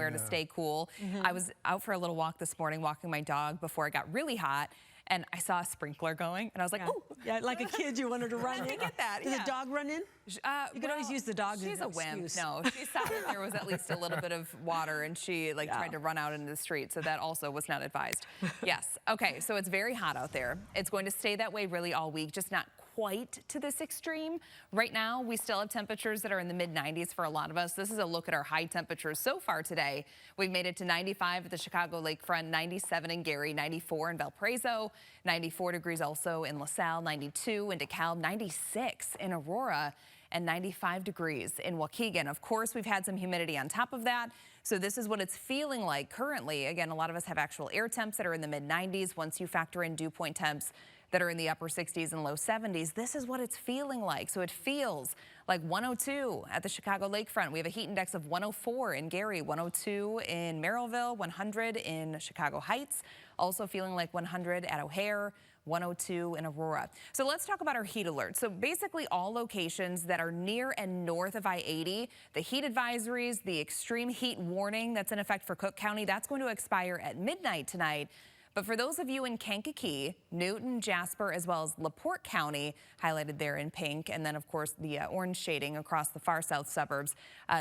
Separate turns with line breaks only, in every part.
somewhere to stay cool. I was out for a little walk this morning, walking my dog before it got really hot. And I saw a sprinkler going, and I was like, oh.
Yeah, like a kid, you wanted to run in.
I get that,
Did the dog run in? You can always use the dog as an excuse.
She's a wimp. No, she saw that there was at least a little bit of water, and she tried to run out into the street, so that also was not advised. Yes, okay, so it's very hot out there. It's going to stay that way really all week, just not quite to this extreme. Right now, we still have temperatures that are in the mid-90s for a lot of us. This is a look at our high temperatures so far today. We've made it to 95 at the Chicago lakefront, 97 in Gary, 94 in Valparaiso, 94 degrees also in LaSalle, 92 in DeKalb, 96 in Aurora, and 95 degrees in Waukegan. Of course, we've had some humidity on top of that. So this is what it's feeling like currently. Again, a lot of us have actual air temps that are in the mid-90s. Once you factor in dew point temps that are in the upper 60s and low 70s, this is what it's feeling like. So it feels like 102 at the Chicago lakefront. We have a heat index of 104 in Gary, 102 in Merrillville, 100 in Chicago Heights, also feeling like 100 at O'Hare, 102 in Aurora. So let's talk about our heat alert. So basically all locations that are near and north of I-80, the heat advisories, the extreme heat warning that's in effect for Cook County, that's going to expire at midnight tonight. But for those of you in Kankakee, Newton, Jasper, as well as LaPorte County, highlighted there in pink, and then of course the orange shading across the far south suburbs,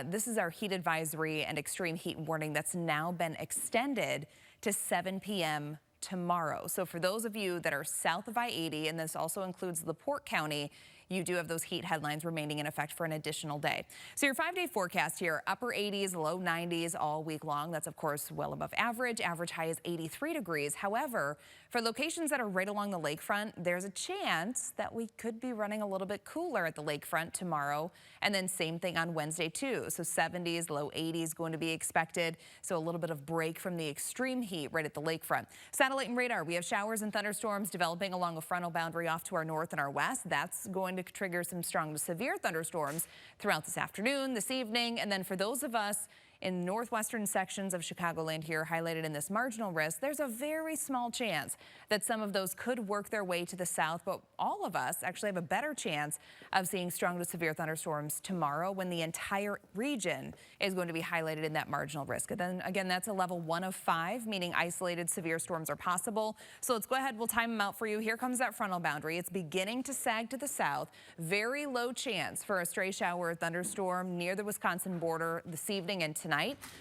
this is our heat advisory and extreme heat warning that's now been extended to 7 p.m. tomorrow. So for those of you that are south of I-80, and this also includes LaPorte County, you do have those heat headlines remaining in effect for an additional day. So your 5-day forecast here, upper 80s, low 90s all week long. That's of course well above average. Average high is 83 degrees. However, for locations that are right along the lakefront, there's a chance that we could be running a little bit cooler at the lakefront tomorrow. And then same thing on Wednesday too. So 70s, low 80s going to be expected. So a little bit of break from the extreme heat right at the lakefront. Satellite and radar, we have showers and thunderstorms developing along a frontal boundary off to our north and our west. That's going to trigger some strong to severe thunderstorms throughout this afternoon, this evening. And then for those of us in northwestern sections of Chicagoland here highlighted in this marginal risk, there's a very small chance that some of those could work their way to the south, but all of us actually have a better chance of seeing strong to severe thunderstorms tomorrow when the entire region is going to be highlighted in that marginal risk. And then again, that's a level 1 of 5, meaning isolated severe storms are possible. So let's go ahead, we'll time them out for you. Here comes that frontal boundary. It's beginning to sag to the south. Very low chance for a stray shower or thunderstorm near the Wisconsin border this evening and tonight.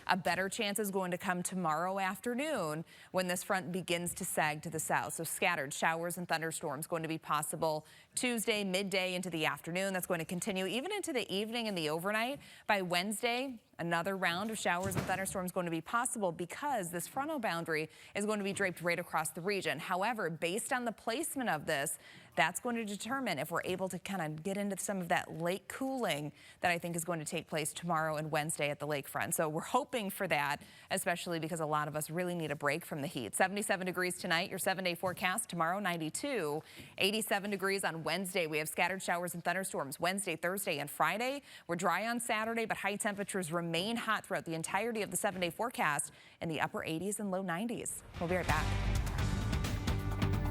A better chance is going to come tomorrow afternoon when this front begins to sag to the south. So scattered showers and thunderstorms going to be possible Tuesday, midday into the afternoon. That's going to continue even into the evening and the overnight. By Wednesday, another round of showers and thunderstorms going to be possible because this frontal boundary is going to be draped right across the region. However, based on the placement of this, that's going to determine if we're able to kind of get into some of that lake cooling that I think is going to take place tomorrow and Wednesday at the lakefront. So we're hoping for that, especially because a lot of us really need a break from the heat. 77 degrees tonight, your 7-day forecast. Tomorrow, 92. 87 degrees on Wednesday. We have scattered showers and thunderstorms Wednesday, Thursday, and Friday. We're dry on Saturday, but high temperatures remain hot throughout the entirety of the 7-day forecast in the upper 80s and low 90s. We'll be right back.